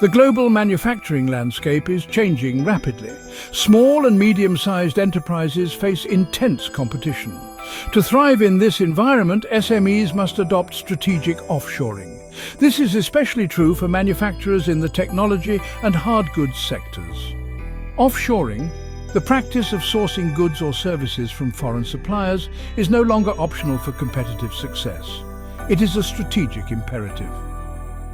The global manufacturing landscape is changing rapidly. Small and medium-sized enterprises face intense competition. To thrive in this environment, SMEs must adopt strategic offshoring. This is especially true for manufacturers in the technology and hard goods sectors. Offshoring, the practice of sourcing goods or services from foreign suppliers, is no longer optional for competitive success. It is a strategic imperative.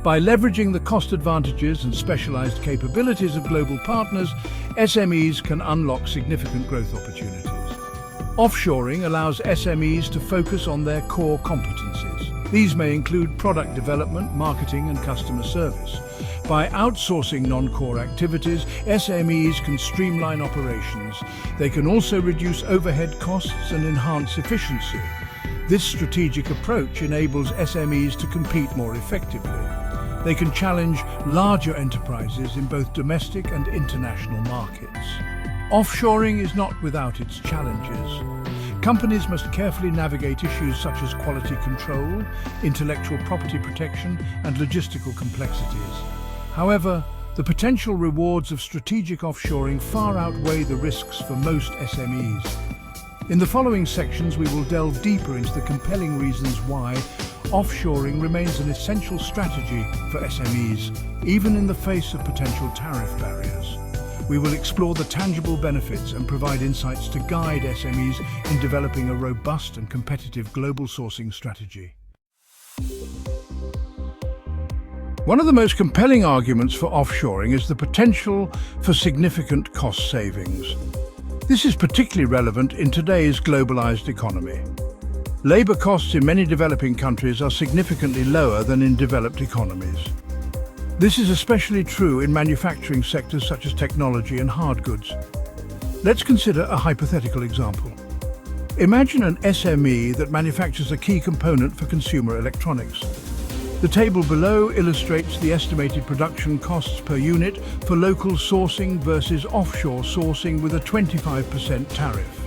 By leveraging the cost advantages and specialized capabilities of global partners, SMEs can unlock significant growth opportunities. Offshoring allows SMEs to focus on their core competencies. These may include product development, marketing, and customer service. By outsourcing non-core activities, SMEs can streamline operations. They can also reduce overhead costs and enhance efficiency. This strategic approach enables SMEs to compete more effectively. They can challenge larger enterprises in both domestic and international markets. Offshoring is not without its challenges. Companies must carefully navigate issues such as quality control, intellectual property protection, and logistical complexities. However, the potential rewards of strategic offshoring far outweigh the risks for most SMEs. In the following sections, we will delve deeper into the compelling reasons why offshoring remains an essential strategy for SMEs, even in the face of potential tariff barriers. We will explore the tangible benefits and provide insights to guide SMEs in developing a robust and competitive global sourcing strategy. One of the most compelling arguments for offshoring is the potential for significant cost savings. This is particularly relevant in today's globalized economy. Labor costs in many developing countries are significantly lower than in developed economies. This is especially true in manufacturing sectors such as technology and hard goods. Let's consider a hypothetical example. Imagine an SME that manufactures a key component for consumer electronics. The table below illustrates the estimated production costs per unit for local sourcing versus offshore sourcing with a 25% tariff.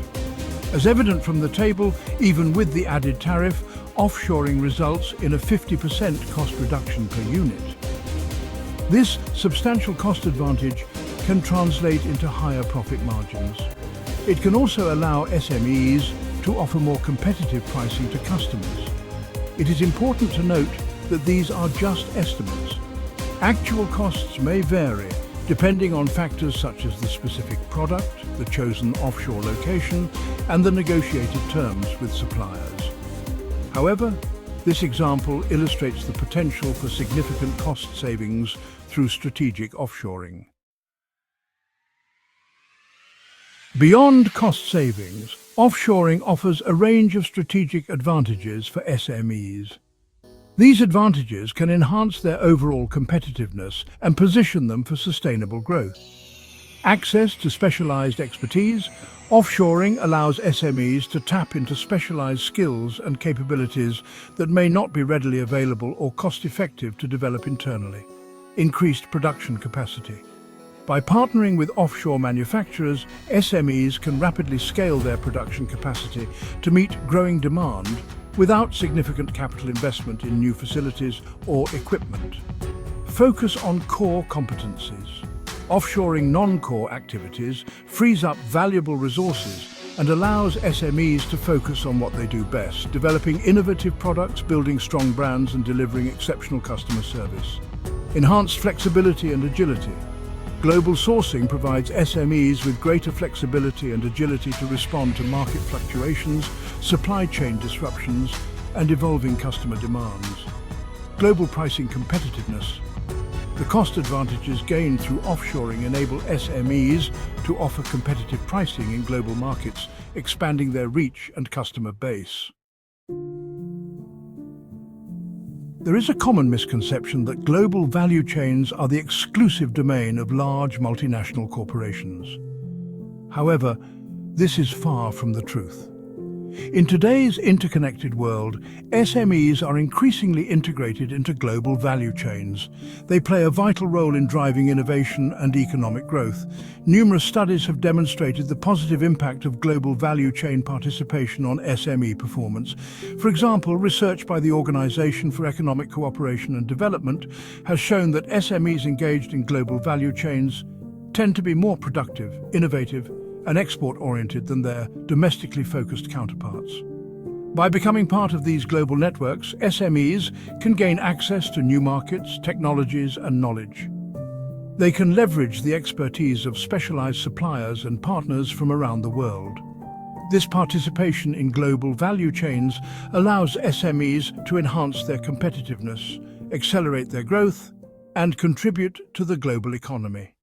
As evident from the table, even with the added tariff, offshoring results in a 50% cost reduction per unit. This substantial cost advantage can translate into higher profit margins. It can also allow SMEs to offer more competitive pricing to customers. It is important to note that these are just estimates. Actual costs may vary depending on factors such as the specific product, the chosen offshore location, and the negotiated terms with suppliers. However, this example illustrates the potential for significant cost savings through strategic offshoring. Beyond cost savings, offshoring offers a range of strategic advantages for SMEs. These advantages can enhance their overall competitiveness and position them for sustainable growth. Access to specialized expertise. Offshoring allows SMEs to tap into specialized skills and capabilities that may not be readily available or cost-effective to develop internally. Increased production capacity. By partnering with offshore manufacturers, SMEs can rapidly scale their production capacity to meet growing demand without significant capital investment in new facilities or equipment. Focus on core competencies. Offshoring non-core activities frees up valuable resources and allows SMEs to focus on what they do best, developing innovative products, building strong brands, and delivering exceptional customer service. Enhanced flexibility and agility. Global sourcing provides SMEs with greater flexibility and agility to respond to market fluctuations, supply chain disruptions, and evolving customer demands. Global pricing competitiveness. The cost advantages gained through offshoring enable SMEs to offer competitive pricing in global markets, expanding their reach and customer base. There is a common misconception that global value chains are the exclusive domain of large multinational corporations. However, this is far from the truth. In today's interconnected world, SMEs are increasingly integrated into global value chains. They play a vital role in driving innovation and economic growth. Numerous studies have demonstrated the positive impact of global value chain participation on SME performance. For example, research by the Organization for Economic Cooperation and Development has shown that SMEs engaged in global value chains tend to be more productive, innovative, and export-oriented than their domestically focused counterparts. By becoming part of these global networks, SMEs can gain access to new markets, technologies, and knowledge. They can leverage the expertise of specialized suppliers and partners from around the world. This participation in global value chains allows SMEs to enhance their competitiveness, accelerate their growth, and contribute to the global economy.